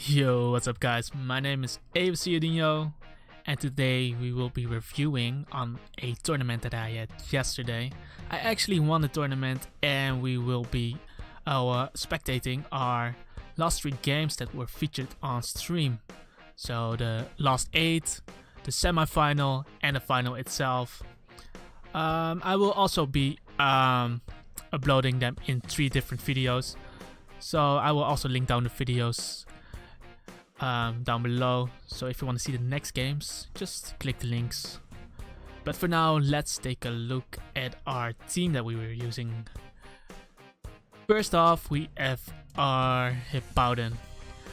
Yo, what's up guys? My name is Udinho, and today we will be reviewing on a tournament that I had yesterday. I actually won the tournament and we will be spectating our last 3 games that were featured on stream. So the last 8, the semi-final and the final itself. I will also be uploading them in 3 different videos. So I will also link down the videos down below, so if you want to see the next games, just click the links. But for now, let's take a look at our team that we were using. First off, we have our Hippowdon.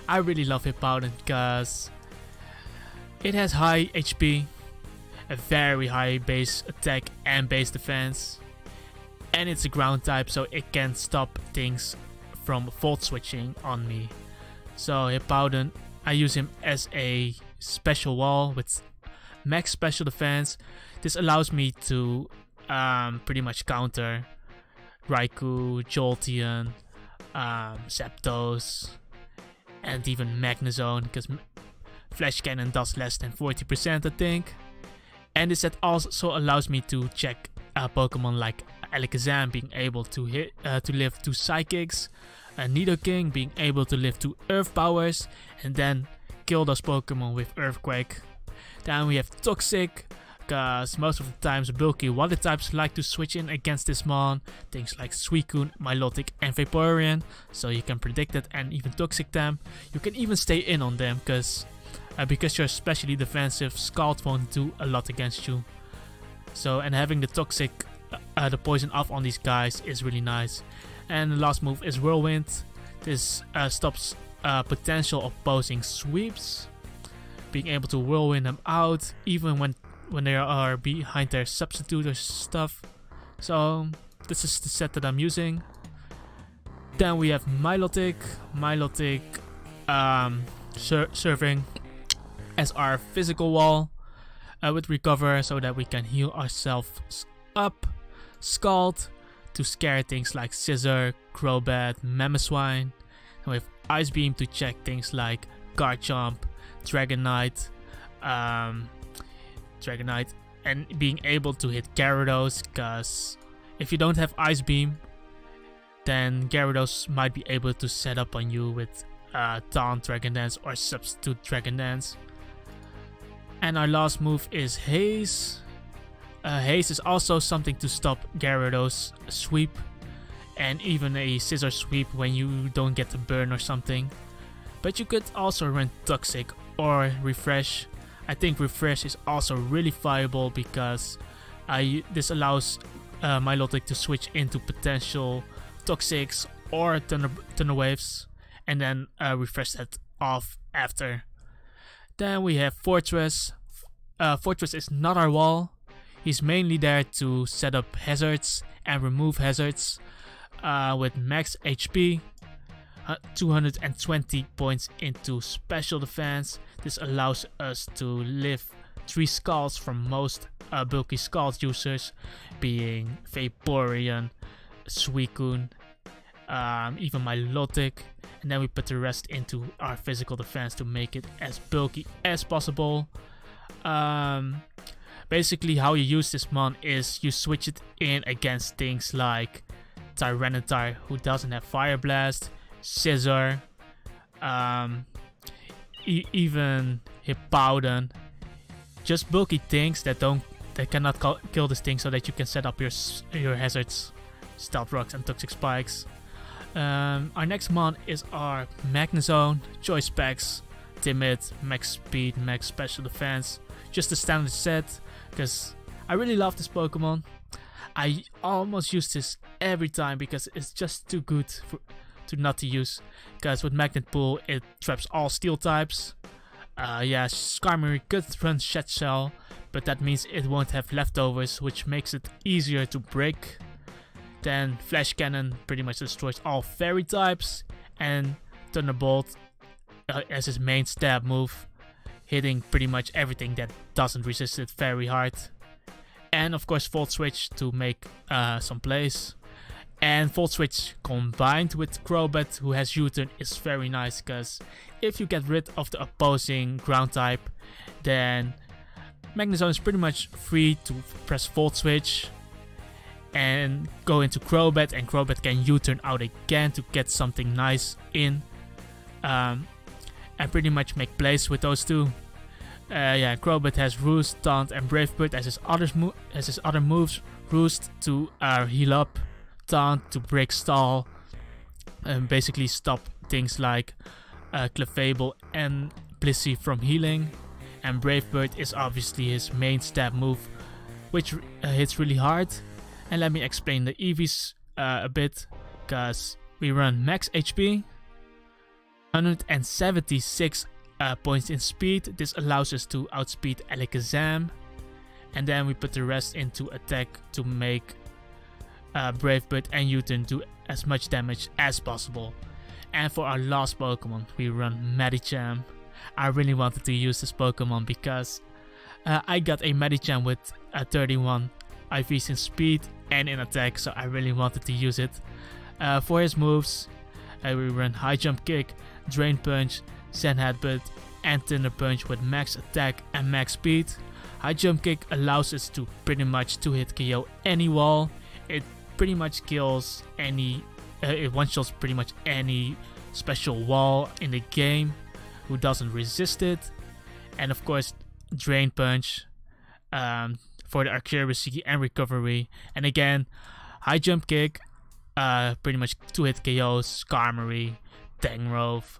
I really love Hippowdon because it has high HP, a very high base attack and base defense, and it's a ground type, so it can stop things from volt switching on me. So Hippowdon, I use him as a special wall with max special defense. This allows me to pretty much counter Raikou, Jolteon, Zapdos, and even Magnezone, because Flash Cannon does less than 40%, I think. And this set also allows me to check Pokemon like Alakazam being able to live 2 Psychics, Nidoking being able to live 2 Earth powers, and then kill those Pokemon with Earthquake. Then we have Toxic, because most of the times bulky water types like to switch in against this mon. Things like Suicune, Milotic, and Vaporeon, so you can predict it and even Toxic them. You can even stay in on them, because you're especially defensive, Scald won't do a lot against you. So, and having the Toxic, the poison off on these guys is really nice. And the last move is Whirlwind. This stops potential opposing sweeps, being able to whirlwind them out even when they are behind their substitute or stuff. So this is the set that I'm using. Then we have Milotic. Serving as our physical wall with Recover, so that we can heal ourselves up. Scald to scare things like Scissor, Crobat, Mamoswine. And we have Ice Beam to check things like Garchomp, Dragonite, and being able to hit Gyarados, because if you don't have Ice Beam, then Gyarados might be able to set up on you with Taunt Dragon Dance or Substitute Dragon Dance. And our last move is Haze. Haze is also something to stop Gyarados' sweep, and even a Scissor sweep when you don't get a burn or something. But you could also run Toxic or Refresh. I think Refresh is also really viable because this allows Milotic to switch into potential Toxics or Thunder Waves, and then refresh that off after. Then we have Fortress. Fortress is not our wall. He's mainly there to set up hazards and remove hazards. With max HP, 220 points into special defense. This allows us to live 3 Scalds from most bulky Scald users, being Vaporeon, Suicune, even Milotic. And then we put the rest into our physical defense to make it as bulky as possible. Basically how you use this mon is you switch it in against things like Tyranitar, who doesn't have Fire Blast, Scissor, even Hippowdon. Just bulky things that cannot kill this thing, so that you can set up your hazards, Stealth Rocks and Toxic Spikes. Our next mon is our Magnezone. Choice specs: Timid, Max Speed, Max Special Defense. Just the standard set, because I really love this Pokemon. I almost use this every time because it's just too good to not to use. Because with Magnet Pull, it traps all steel types. Yeah, Skarmory could run Shed Shell, but that means it won't have leftovers, which makes it easier to break. Then Flash Cannon pretty much destroys all fairy types, and Thunderbolt as his main stab move, hitting pretty much everything that doesn't resist it very hard. And of course Volt Switch to make some plays. And Volt Switch combined with Crobat, who has U-turn, is very nice, because if you get rid of the opposing ground type, then Magnezone is pretty much free to press Volt Switch and go into Crobat, and Crobat can U-turn out again to get something nice in, and pretty much make plays with those two. Yeah, Crobat has Roost, Taunt, and Brave Bird as his other moves. Roost to heal up, Taunt to break stall, and basically stop things like Clefable and Blissey from healing. And Brave Bird is obviously his main stab move, which hits really hard. And let me explain the EVs a bit, because we run max HP, 176 points in speed. This allows us to outspeed Alakazam, and then we put the rest into attack to make Brave Bird and U-turn do as much damage as possible. And for our last Pokemon, we run Medicham. I really wanted to use this Pokemon because I got a Medicham with 31 IVs in speed and in attack, so I really wanted to use it. For his moves, we run High Jump Kick, Drain Punch, Sand Headbutt, and Thunder Punch with max attack and max speed. High Jump Kick allows us to pretty much two-hit KO any wall. It pretty much kills any, it one-shots pretty much any special wall in the game who doesn't resist it. And of course, Drain Punch for the accuracy and recovery. And again, High Jump Kick, pretty much two-hit KOs, Skarmory, Tangrowth,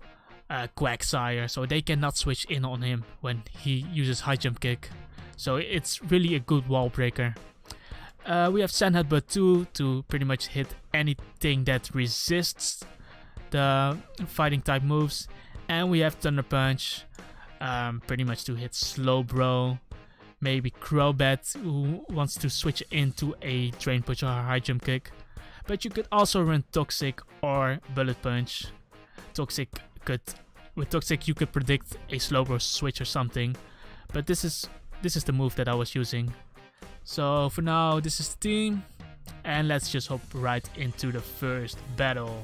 Quagsire, so they cannot switch in on him when he uses High Jump Kick. So it's really a good wall breaker. We have Sand Headbutt too, to pretty much hit anything that resists the fighting type moves. And we have Thunder Punch, pretty much to hit Slowbro, maybe Crobat, who wants to switch into a Drain Punch or a High Jump Kick. But you could also run Toxic or Bullet Punch. With Toxic you could predict a Slowbro switch or something, but this is the move that I was using. So for now, this is the team, and let's just hop right into the first battle.